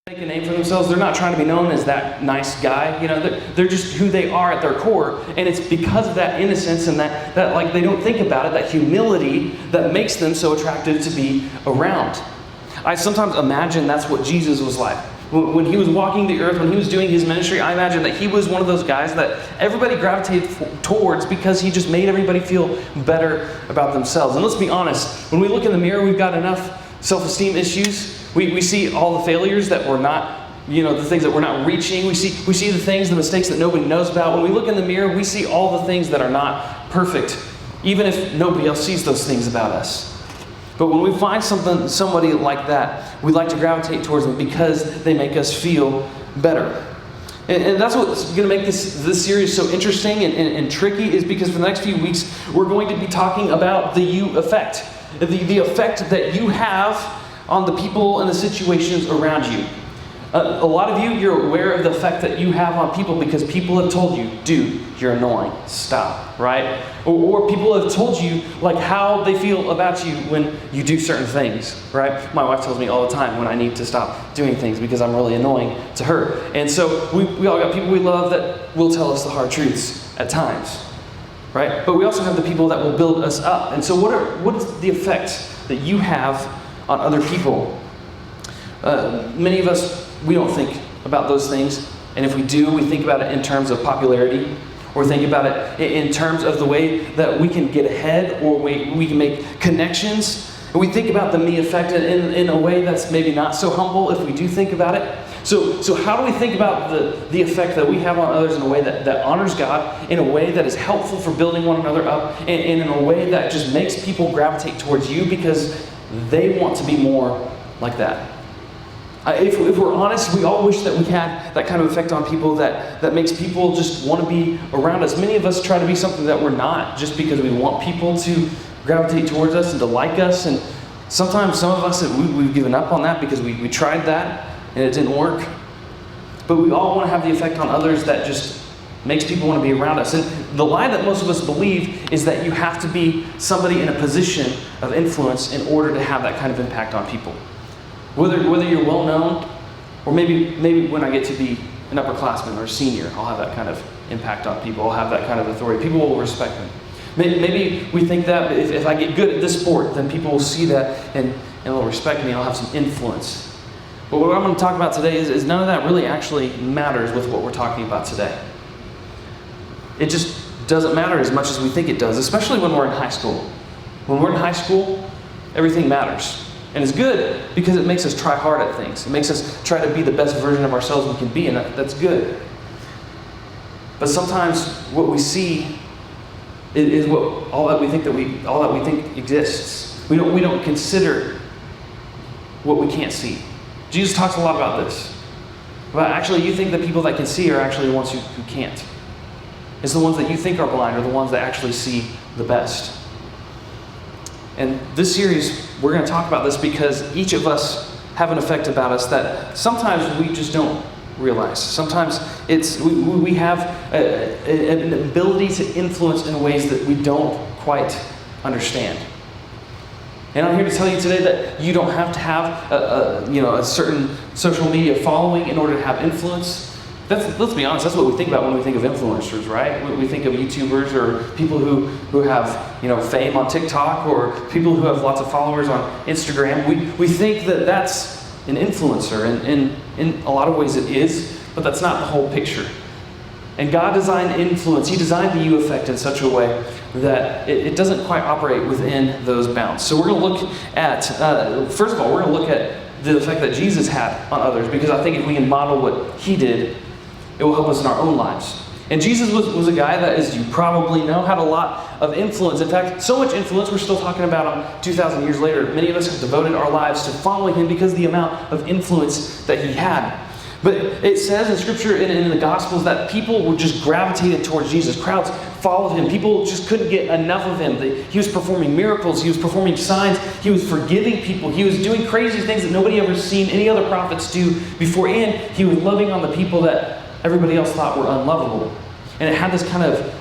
make a name for themselves. They're not trying to be known as that nice guy. You know, they're just who they are at their core. And it's because of that innocence and that like they don't think about it, that humility that makes them so attractive to be around. I sometimes imagine that's what Jesus was like. When he was walking the earth, when he was doing his ministry, I imagine that he was one of those guys that everybody gravitated towards because he just made everybody feel better about themselves. And let's be honest, when we look in the mirror, we've got enough self-esteem issues. We see all the failures that we're not, the things that we're not reaching. We see the things, the mistakes that nobody knows about. When we look in the mirror, we see all the things that are not perfect, even if nobody else sees those things about us. But when we find somebody like that, we like to gravitate towards them because they make us feel better. And that's what's going to make this series so interesting and tricky, is because for the next few weeks, we're going to be talking about the you effect. The effect that you have on the people and the situations around you. A lot of you're aware of the effect that you have on people because people have told you, dude, you're annoying, stop, right? Or people have told you like how they feel about you when you do certain things, right? My wife tells me all the time when I need to stop doing things because I'm really annoying to her. And so we all got people we love that will tell us the hard truths at times, right? But we also have the people that will build us up. And so what is the effect that you have on other people? Many of us, we don't think about those things. And if we do, we think about it in terms of popularity, or think about it in terms of the way that we can get ahead, or we can make connections. And we think about the me effect in a way that's maybe not so humble if we do think about it. So how do we think about the effect that we have on others in a way that honors God, in a way that is helpful for building one another up, and in a way that just makes people gravitate towards you because they want to be more like that? If we're honest, we all wish that we had that kind of effect on people that makes people just want to be around us. Many of us try to be something that we're not just because we want people to gravitate towards us and to like us. And sometimes some of us, we've given up on that because we tried that and it didn't work. But we all want to have the effect on others that just makes people want to be around us. And the lie that most of us believe is that you have to be somebody in a position of influence in order to have that kind of impact on people. Whether you're well known, or maybe when I get to be an upperclassman or a senior, I'll have that kind of impact on people. I'll have that kind of authority. People will respect me. Maybe we think that if I get good at this sport, then people will see that and they'll respect me and I'll have some influence. But what I'm going to talk about today is none of that really actually matters with what we're talking about today. It just doesn't matter as much as we think it does, especially when we're in high school. When we're in high school, everything matters. And it's good because it makes us try hard at things. It makes us try to be the best version of ourselves we can be, and that's good. But sometimes what we see is all that we think exists. We don't consider what we can't see. Jesus talks a lot about this. About actually, you think the people that can see are actually the ones who can't. It's the ones that you think are blind are the ones that actually see the best. And this series, we're going to talk about this because each of us have an effect about us that sometimes we just don't realize. Sometimes we have an ability to influence in ways that we don't quite understand. And I'm here to tell you today that you don't have to have a certain social media following in order to have influence. Let's be honest, that's what we think about when we think of influencers, right? We think of YouTubers or people who have fame on TikTok, or people who have lots of followers on Instagram. We think that that's an influencer, and in a lot of ways it is, but that's not the whole picture. And God designed influence. He designed the you effect in such a way that it doesn't quite operate within those bounds. So we're going to look at, first of all, we're going to look at the effect that Jesus had on others, because I think if we can model what he did, it will help us in our own lives. And Jesus was a guy that, as you probably know, had a lot of influence. In fact, so much influence, we're still talking about him 2,000 years later. Many of us have devoted our lives to following him because of the amount of influence that he had. But it says in Scripture and in the Gospels that people were just gravitated towards Jesus. Crowds followed him. People just couldn't get enough of him. He was performing miracles. He was performing signs. He was forgiving people. He was doing crazy things that nobody ever seen any other prophets do before. And he was loving on the people that everybody else thought were unlovable. And it had this kind of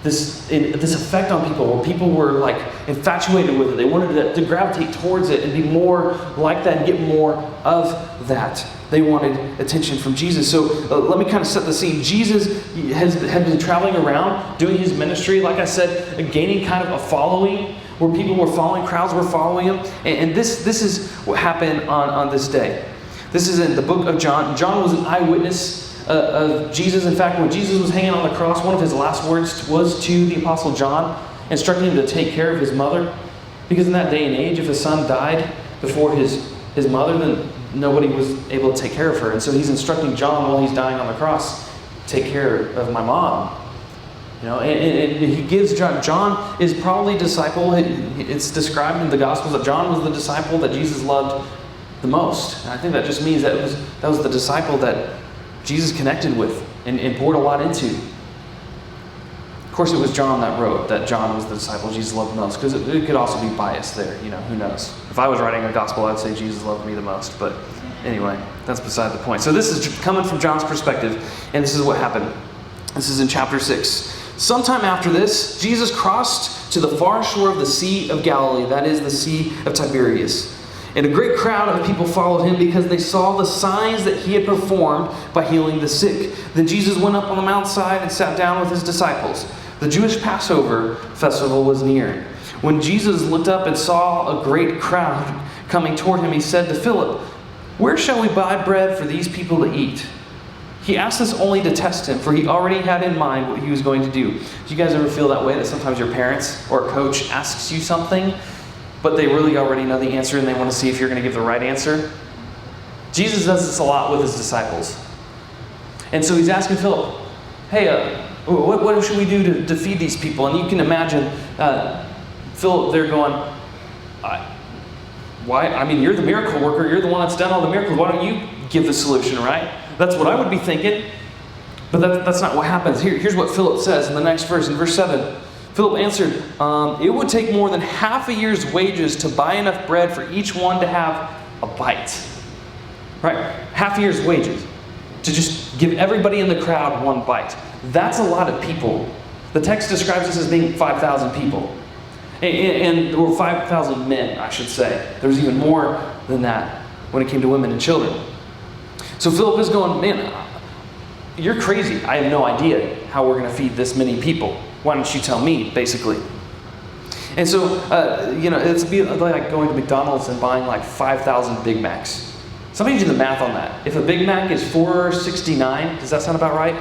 this effect on people where people were like infatuated with it. They wanted to gravitate towards it and be more like that and get more of that. They wanted attention from Jesus. So let me kind of set the scene. Jesus had been traveling around, doing his ministry, like I said, gaining kind of a following, where people were following, crowds were following him. And this is what happened on this day. This is in the book of John. John was an eyewitness of Jesus. In fact, when Jesus was hanging on the cross, one of his last words was to the Apostle John, instructing him to take care of his mother. Because in that day and age, if a son died before his mother, then nobody was able to take care of her. And so he's instructing John while he's dying on the cross, take care of my mom. And he gives John is probably a disciple. It's described in the Gospels that John was the disciple that Jesus loved the most. And I think that just means that was the disciple that Jesus connected with and poured a lot into. Of course, it was John that wrote that John was the disciple Jesus loved the most, because it could also be bias there. Who knows? If I was writing a gospel, I'd say Jesus loved me the most. But anyway, that's beside the point. So this is coming from John's perspective, and this is what happened. This is in chapter 6. Sometime after this, Jesus crossed to the far shore of the Sea of Galilee, that is the Sea of Tiberias. And a great crowd of people followed him because they saw the signs that he had performed by healing the sick. Then Jesus went up on the mountainside and sat down with his disciples. The Jewish Passover festival was near. When Jesus looked up and saw a great crowd coming toward him, he said to Philip, "Where shall we buy bread for these people to eat?" He asked this only to test him, for he already had in mind what he was going to do. Do you guys ever feel that way, that sometimes your parents or a coach asks you something, but they really already know the answer and they want to see if you're going to give the right answer? Jesus does this a lot with his disciples. And so he's asking Philip, hey, what should we do to feed these people? And you can imagine Philip there going, why? I mean, you're the miracle worker. You're the one that's done all the miracles. Why don't you give the solution, right? That's what I would be thinking. But that's not what happens. Here's what Philip says in the next verse, in verse 7. Philip answered, it would take more than half a year's wages to buy enough bread for each one to have a bite. Right? Half a year's wages. To just give everybody in the crowd one bite. That's a lot of people. The text describes this as being 5,000 people. And there were 5,000 men, I should say. There was even more than that when it came to women and children. So Philip is going, man, you're crazy. I have no idea how we're going to feed this many people. Why don't you tell me, basically? And so, it's like going to McDonald's and buying like 5,000 Big Macs. Somebody do the math on that. If a Big Mac is $4.69, does that sound about right?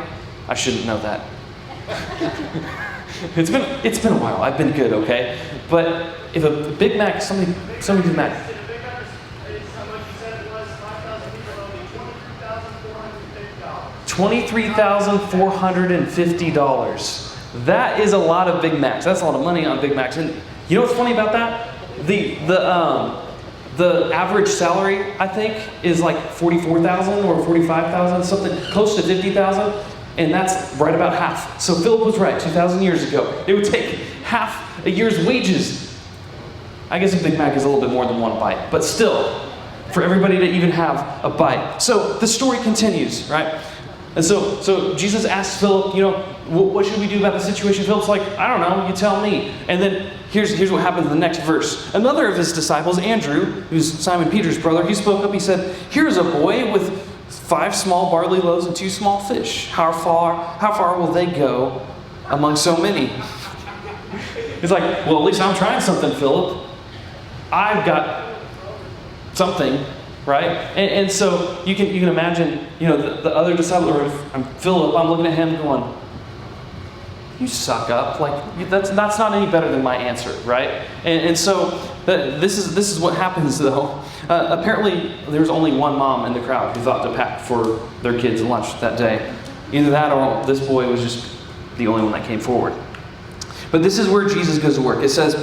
I shouldn't know that. It's been a while. I've been good, okay? But if a Big Mac, somebody do the math. $23,450. That is a lot of Big Macs. That's a lot of money on Big Macs. And you know what's funny about that? The average salary, I think, is like $44,000 or $45,000, something close to $50,000, and that's right about half. So Philip was right. 2,000 years ago, it would take half a year's wages. I guess a Big Mac is a little bit more than one bite, but still, for everybody to even have a bite. So the story continues, right? And so Jesus asks Philip, what should we do about the situation? Philip's like, I don't know, you tell me. And then here's what happens in the next verse. Another of his disciples, Andrew, who's Simon Peter's brother, he spoke up. He said, here's a boy with 5 small barley loaves and 2 small fish. How far will they go among so many? He's like, well, at least I'm trying something, Philip. I've got something. Right? And so you can imagine, the other disciple, or I'm Philip, I'm looking at him going, you suck up. Like, that's not any better than my answer, right? And so this is what happens, though. Apparently, there was only one mom in the crowd who thought to pack for their kids' lunch that day. Either that or this boy was just the only one that came forward. But this is where Jesus goes to work. It says,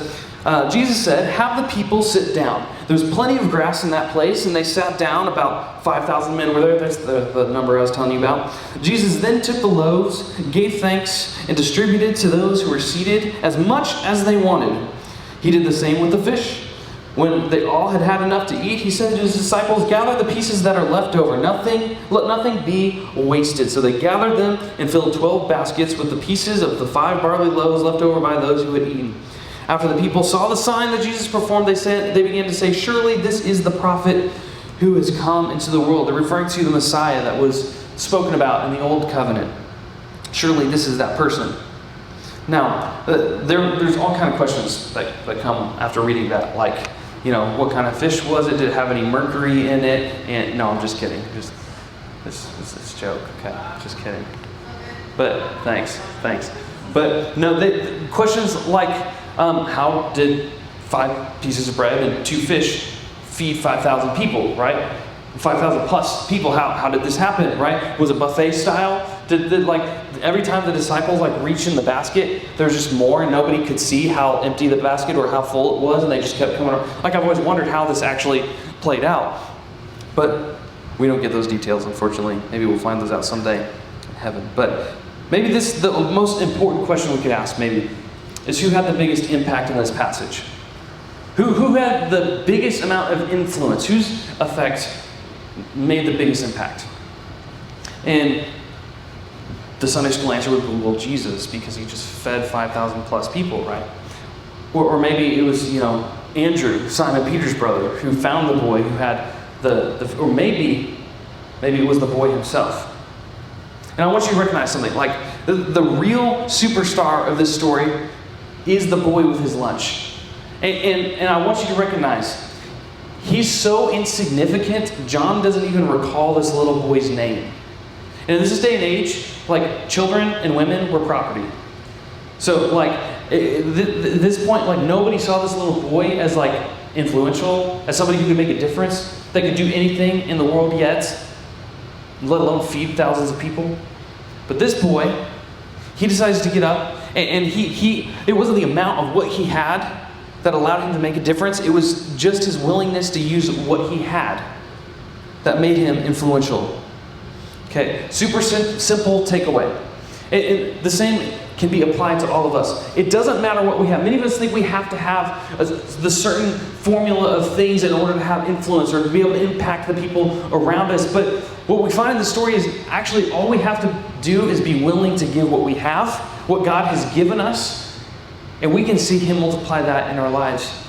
Jesus said, have the people sit down. There was plenty of grass in that place, and they sat down. About 5,000 men were there. That's the number I was telling you about. Jesus then took the loaves, gave thanks, and distributed to those who were seated as much as they wanted. He did the same with the fish. When they all had had enough to eat, he said to his disciples, gather the pieces that are left over. Let nothing be wasted. So they gathered them and filled 12 baskets with the pieces of the 5 barley loaves left over by those who had eaten. After the people saw the sign that Jesus performed, they began to say, surely this is the prophet who has come into the world. They're referring to the Messiah that was spoken about in the Old Covenant. Surely this is that person. Now, there's all kind of questions that come after reading that, like, what kind of fish was it? Did it have any mercury in it? And no, I'm just kidding. It's a joke. Okay, just kidding. But thanks. But no, questions like, how did 5 pieces of bread and 2 fish feed 5,000 people, right? 5,000 plus people. How did this happen, right? Was it buffet style? Did every time the disciples reached in the basket, there was just more and nobody could see how empty the basket or how full it was, and they just kept coming up? I've always wondered how this actually played out. But we don't get those details, unfortunately. Maybe we'll find those out someday in heaven. But maybe the most important question we could ask maybe is, who had the biggest impact in this passage? Who had the biggest amount of influence? Whose effect made the biggest impact? And the Sunday school answer would be, well, Jesus, because he just fed 5,000 plus people, right? Or maybe it was, Andrew, Simon Peter's brother, who found the boy who had or maybe it was the boy himself. And I want you to recognize something. The real superstar of this story is the boy with his lunch. And I want you to recognize, he's so insignificant, John doesn't even recall this little boy's name. And in this day and age, children and women were property. So, at this point, nobody saw this little boy as, influential, as somebody who could make a difference, that could do anything in the world yet, let alone feed thousands of people. But this boy, he decides to get up, and it wasn't the amount of what he had that allowed him to make a difference. It was just his willingness to use what he had that made him influential. Okay, super simple takeaway. The same can be applied to all of us. It doesn't matter what we have. Many of us think we have to have the certain formula of things in order to have influence or to be able to impact the people around us. But what we find in the story is actually all we have to do is be willing to give what we have, what God has given us, and we can see him multiply that in our lives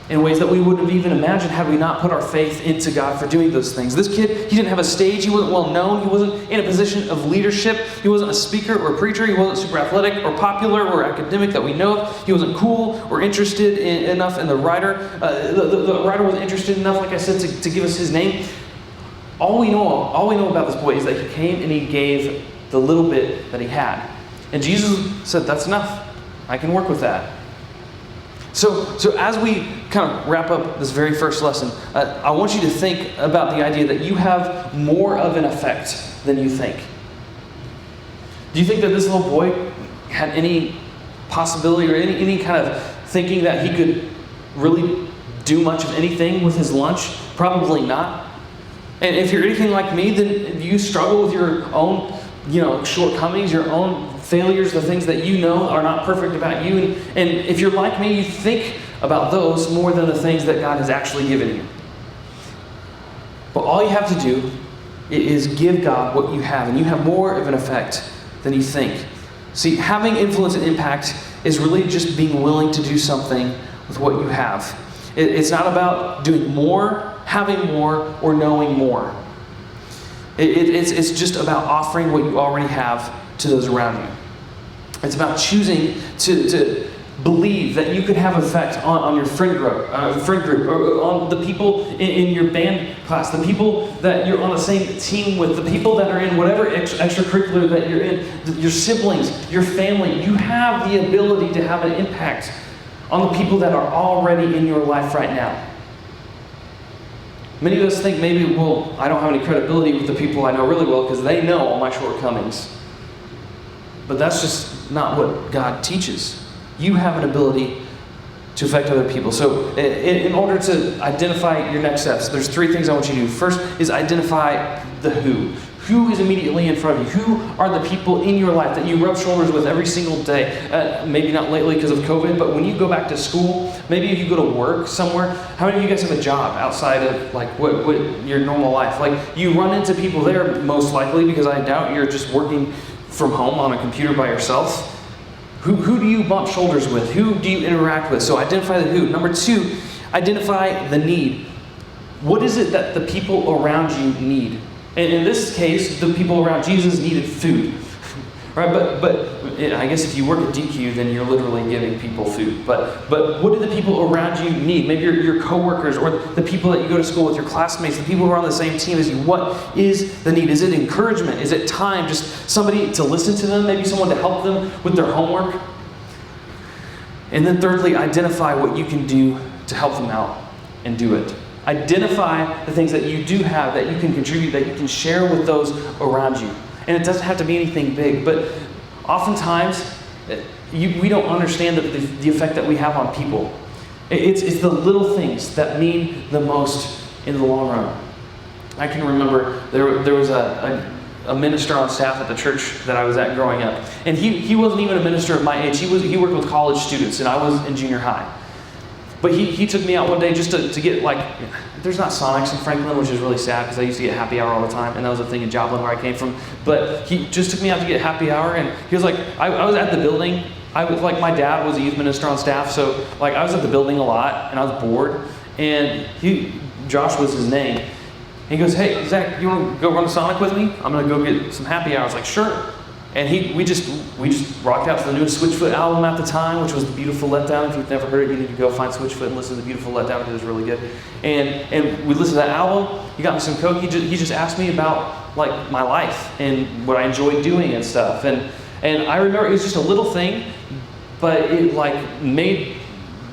in ways that we wouldn't have even imagined had we not put our faith into God for doing those things. This kid, he didn't have a stage, he wasn't well known, he wasn't in a position of leadership, he wasn't a speaker or a preacher, he wasn't super athletic or popular or academic that we know of, he wasn't cool or interested enough in the writer. The writer wasn't interested enough, like I said, to give us his name. All we know about this boy is that he came and he gave the little bit that he had. And Jesus said, that's enough. I can work with that. So as we kind of wrap up this very first lesson, I want you to think about the idea that you have more of an effect than you think. Do you think that this little boy had any possibility or any kind of thinking that he could really do much of anything with his lunch? Probably not. And if you're anything like me, then you struggle with your own, shortcomings, your own failures, the things that you know are not perfect about you. And if you're like me, you think about those more than the things that God has actually given you. But all you have to do is give God what you have, and you have more of an effect than you think. See, having influence and impact is really just being willing to do something with what you have. It's not about doing more, having more, or knowing more. It's just about offering what you already have to those around you. It's about choosing to believe that you could have effect on your friend group, or on the people in your band class, the people that you're on the same team with, the people that are in whatever extracurricular that you're in, your siblings, your family. You have the ability to have an impact on the people that are already in your life right now. Many of us think maybe, I don't have any credibility with the people I know really well because they know all my shortcomings. But that's just not what God teaches. You have an ability to affect other people. So in order to identify your next steps, there's 3 things I want you to do. First is identify the who. Who is immediately in front of you? Who are the people in your life that you rub shoulders with every single day? Maybe not lately because of COVID, but when you go back to school, maybe if you go to work somewhere, how many of you guys have a job outside of what your normal life? You run into people there most likely, because I doubt you're just working from home on a computer by yourself. Who do you bump shoulders with? Who do you interact with? So identify the who. Number 2, identify the need. What is it that the people around you need? And in this case, the people around Jesus needed food. Right, but I guess if you work at DQ, then you're literally giving people food. But what do the people around you need? Maybe your coworkers or the people that you go to school with, your classmates, the people who are on the same team as you. What is the need? Is it encouragement? Is it time? Just somebody to listen to them? Maybe someone to help them with their homework? And then thirdly, identify what you can do to help them out and do it. Identify the things that you do have, that you can contribute, that you can share with those around you. And it doesn't have to be anything big, but oftentimes we don't understand the effect that we have on people. It's the little things that mean the most in the long run. I can remember there was a minister on staff at the church that I was at growing up, and he wasn't even a minister of my age. He worked with college students, and I was in junior high. But he took me out one day just to get, there's not Sonics in Franklin, which is really sad because I used to get happy hour all the time, and that was a thing in Joplin where I came from. But he just took me out to get happy hour, and he was like, I was at the building. I was like, my dad was a youth minister on staff, so I was at the building a lot, and I was bored. And Josh was his name. And he goes, hey, Zach, you want to go run the Sonic with me? I'm going to go get some happy hour. I was like, sure. And we just rocked out to the newest Switchfoot album at the time, which was The Beautiful Letdown. If you've never heard it, you need to go find Switchfoot and listen to The Beautiful Letdown because it was really good. And we listened to that album. He got me some Coke. He just asked me about my life and what I enjoyed doing and stuff. And I remember it was just a little thing, but it made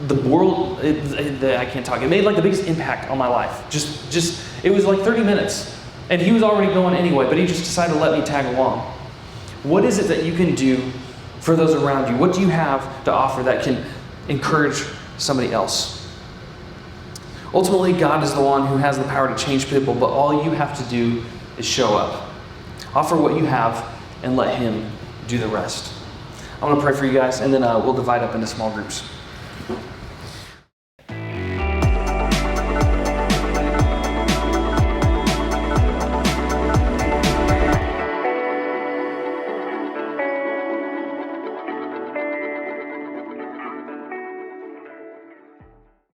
the world. I can't talk. It made the biggest impact on my life. Just it was 30 minutes, and he was already going anyway, but he just decided to let me tag along. What is it that you can do for those around you? What do you have to offer that can encourage somebody else? Ultimately, God is the one who has the power to change people, but all you have to do is show up. Offer what you have and let Him do the rest. I'm going to pray for you guys, and then we'll divide up into small groups.